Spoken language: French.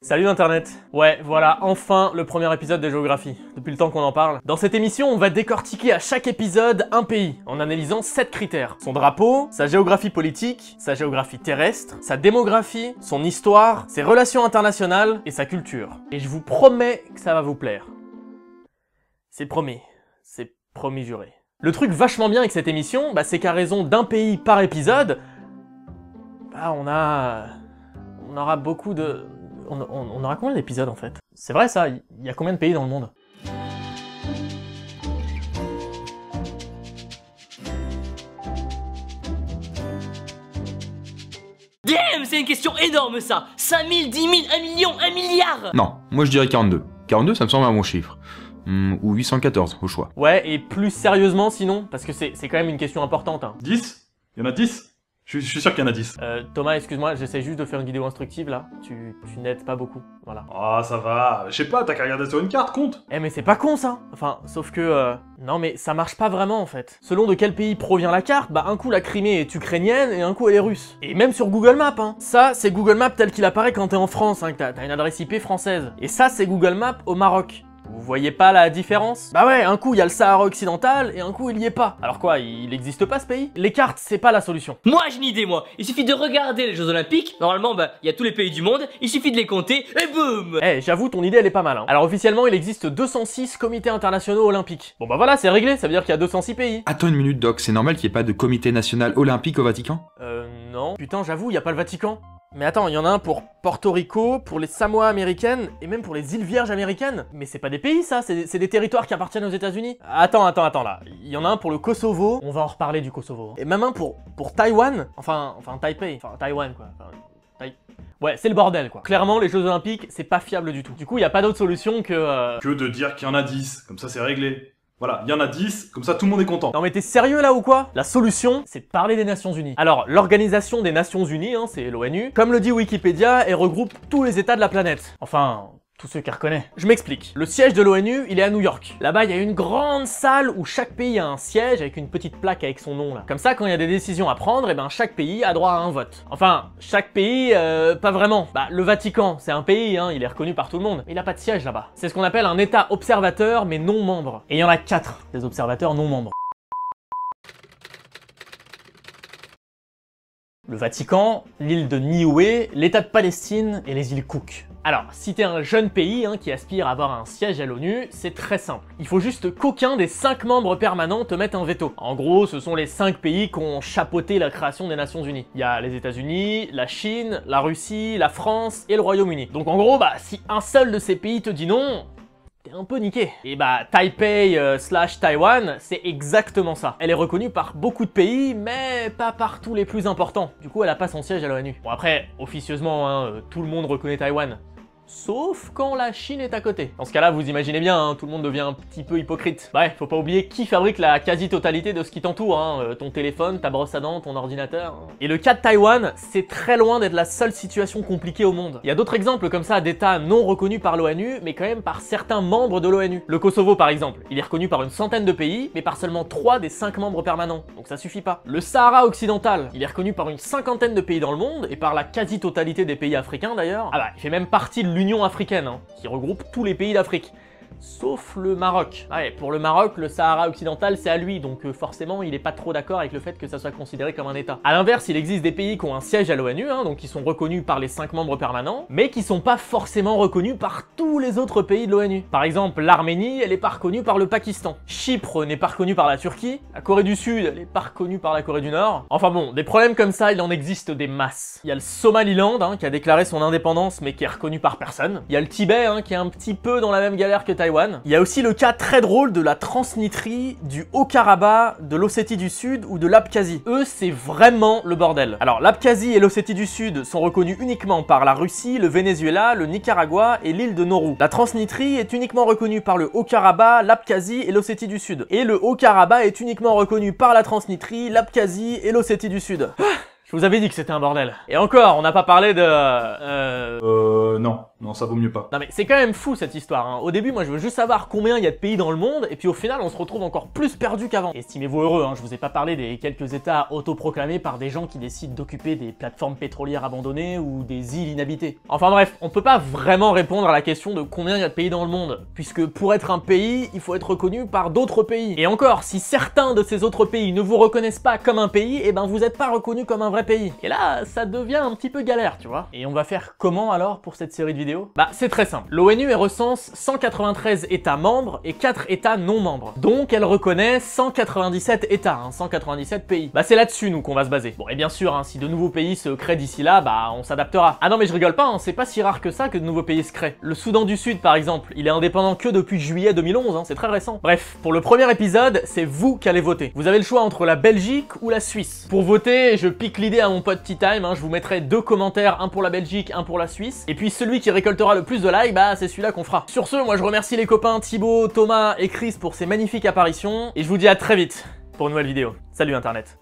Salut Internet. Ouais, voilà, enfin le premier épisode de Géographie, depuis le temps qu'on en parle. Dans cette émission, on va décortiquer à chaque épisode un pays, en analysant 7 critères. Son drapeau, sa géographie politique, sa géographie terrestre, sa démographie, son histoire, ses relations internationales et sa culture. Et je vous promets que ça va vous plaire. C'est promis juré. Le truc vachement bien avec cette émission, c'est qu'à raison d'un pays par épisode, on aura beaucoup de... On aura combien d'épisodes en fait? C'est vrai ça, il y a combien de pays dans le monde? Damn, c'est une question énorme ça! 5000, 10 000, 1 million, 1 milliard! Non, moi je dirais 42. 42 ça me semble un bon chiffre. Ou 814 au choix. Ouais, et plus sérieusement sinon, parce que c'est quand même une question importante. 10? Il y en a 10? Je suis sûr qu'il y en a 10. Thomas, excuse-moi, j'essaie juste de faire une vidéo instructive là. Tu n'aides pas beaucoup, voilà. Ah, ça va. Je sais pas, t'as qu'à regarder sur une carte, compte. Eh mais c'est pas con ça. Enfin, sauf que... Non mais ça marche pas vraiment en fait. Selon de quel pays provient la carte, un coup la Crimée est ukrainienne et un coup elle est russe. Et même sur Google Maps, hein. Ça, c'est Google Maps tel qu'il apparaît quand t'es en France, hein, que t'as une adresse IP française. Et ça, c'est Google Maps au Maroc. Vous voyez pas la différence? Bah ouais, un coup il y a le Sahara occidental et un coup il y est pas. Alors quoi, il existe pas ce pays? Les cartes, c'est pas la solution. Moi j'ai une idée moi, il suffit de regarder les Jeux Olympiques, normalement il y a tous les pays du monde, il suffit de les compter et boum! Eh, j'avoue ton idée elle est pas mal hein. Alors officiellement il existe 206 comités internationaux olympiques. Bon voilà, c'est réglé, ça veut dire qu'il y a 206 pays. Attends une minute Doc, c'est normal qu'il n'y ait pas de comité national olympique au Vatican? Non. Putain j'avoue, il y a pas le Vatican. Mais attends, il y en a un pour Porto Rico, pour les Samoa américaines, et même pour les îles Vierges américaines. Mais c'est pas des pays ça, c'est des territoires qui appartiennent aux États-Unis. Attends là. Il y en a un pour le Kosovo, on va en reparler du Kosovo. Et même un pour Taïwan, enfin Taipei, enfin Taïwan quoi. Ouais, c'est le bordel quoi. Clairement, les Jeux Olympiques, c'est pas fiable du tout. Du coup, il y a pas d'autre solution que... Que de dire qu'il y en a 10, comme ça c'est réglé. Voilà, il y en a 10, comme ça tout le monde est content. Non mais t'es sérieux là ou quoi? La solution, c'est de parler des Nations Unies. Alors, l'Organisation des Nations Unies, hein, c'est l'ONU, comme le dit Wikipédia, elle regroupe tous les États de la planète. Enfin... tous ceux qu'elle reconnaît. Je m'explique. Le siège de l'ONU, il est à New York. Là-bas, il y a une grande salle où chaque pays a un siège avec une petite plaque avec son nom là. Comme ça, quand il y a des décisions à prendre, chaque pays a droit à un vote. Enfin, chaque pays, pas vraiment. Le Vatican, c'est un pays, hein, il est reconnu par tout le monde. Mais il a pas de siège là-bas. C'est ce qu'on appelle un État observateur, mais non membre. Et il y en a 4 des observateurs non membres. Le Vatican, l'île de Niue, l'État de Palestine et les îles Cook. Alors, si t'es un jeune pays qui aspire à avoir un siège à l'ONU, c'est très simple. Il faut juste qu'aucun des 5 membres permanents te mette un veto. En gros, ce sont les 5 pays qui ont chapeauté la création des Nations Unies. Il y a les États-Unis, la Chine, la Russie, la France et le Royaume-Uni. Donc en gros, si un seul de ces pays te dit non, t'es un peu niqué. Et Taipei / Taïwan, c'est exactement ça. Elle est reconnue par beaucoup de pays, mais pas par tous les plus importants. Du coup, elle a pas son siège à l'ONU. Bon après, officieusement, tout le monde reconnaît Taïwan. Sauf quand la Chine est à côté. Dans ce cas-là, vous imaginez bien, tout le monde devient un petit peu hypocrite. Bref, faut pas oublier qui fabrique la quasi-totalité de ce qui t'entoure, ton téléphone, ta brosse à dents, ton ordinateur. Et le cas de Taïwan, c'est très loin d'être la seule situation compliquée au monde. Il y a d'autres exemples comme ça d'États non reconnus par l'ONU, mais quand même par certains membres de l'ONU. Le Kosovo par exemple, il est reconnu par une centaine de pays, mais par seulement 3 des 5 membres permanents, donc ça suffit pas. Le Sahara occidental, il est reconnu par une cinquantaine de pays dans le monde, et par la quasi-totalité des pays africains d'ailleurs. Il fait même partie de l'Union africaine, qui regroupe tous les pays d'Afrique. Sauf le Maroc. Ouais, pour le Maroc, le Sahara occidental, c'est à lui, donc forcément, il est pas trop d'accord avec le fait que ça soit considéré comme un État. A l'inverse, il existe des pays qui ont un siège à l'ONU, donc qui sont reconnus par les 5 membres permanents, mais qui sont pas forcément reconnus par tous les autres pays de l'ONU. Par exemple, l'Arménie, elle est pas reconnue par le Pakistan. Chypre n'est pas reconnue par la Turquie. La Corée du Sud, elle est pas reconnue par la Corée du Nord. Enfin bon, des problèmes comme ça, il en existe des masses. Il y a le Somaliland, qui a déclaré son indépendance, mais qui est reconnu par personne. Il y a le Tibet, qui est un petit peu dans la même galère que Taïwan. Il y a aussi le cas très drôle de la Transnistrie, du Haut-Karabakh, de l'Ossétie du Sud ou de l'Abkhazie. Eux, c'est vraiment le bordel. Alors, l'Abkhazie et l'Ossétie du Sud sont reconnus uniquement par la Russie, le Venezuela, le Nicaragua et l'île de Nauru. La Transnistrie est uniquement reconnue par le Haut-Karabakh, l'Abkhazie et l'Ossétie du Sud. Et le Haut-Karabakh est uniquement reconnu par la Transnistrie, l'Abkhazie et l'Ossétie du Sud. Je vous avais dit que c'était un bordel. Et encore, on n'a pas parlé de... Non, ça vaut mieux pas. Non mais c'est quand même fou cette histoire, hein. Au début, moi je veux juste savoir combien il y a de pays dans le monde, et puis au final, on se retrouve encore plus perdu qu'avant. Estimez-vous heureux, hein, je vous ai pas parlé des quelques états autoproclamés par des gens qui décident d'occuper des plateformes pétrolières abandonnées ou des îles inhabitées. Enfin bref, on peut pas vraiment répondre à la question de combien il y a de pays dans le monde, puisque pour être un pays, il faut être reconnu par d'autres pays. Et encore, si certains de ces autres pays ne vous reconnaissent pas comme un pays, eh ben vous êtes pas reconnu comme un vrai pays. Et là, ça devient un petit peu galère, tu vois. Et on va faire comment alors pour cette série de vidéos? Bah c'est très simple. L'ONU recense 193 États membres et 4 États non membres. Donc elle reconnaît 197 États, 197 pays. Bah c'est là-dessus nous qu'on va se baser. Bon et bien sûr, hein, si de nouveaux pays se créent d'ici là, bah on s'adaptera. Ah non mais je rigole pas, hein, c'est pas si rare que ça que de nouveaux pays se créent. Le Soudan du Sud par exemple, il est indépendant que depuis juillet 2011, hein, c'est très récent. Bref, pour le premier épisode, c'est vous qui allez voter. Vous avez le choix entre la Belgique ou la Suisse. Pour voter, je pique l'idée à mon pote Tea Time, hein, je vous mettrai 2 commentaires, un pour la Belgique, un pour la Suisse. Et puis celui qui récoltera le plus de likes, bah c'est celui-là qu'on fera. Sur ce, moi je remercie les copains Thibaut, Thomas et Chris pour ces magnifiques apparitions. Et je vous dis à très vite pour une nouvelle vidéo. Salut Internet.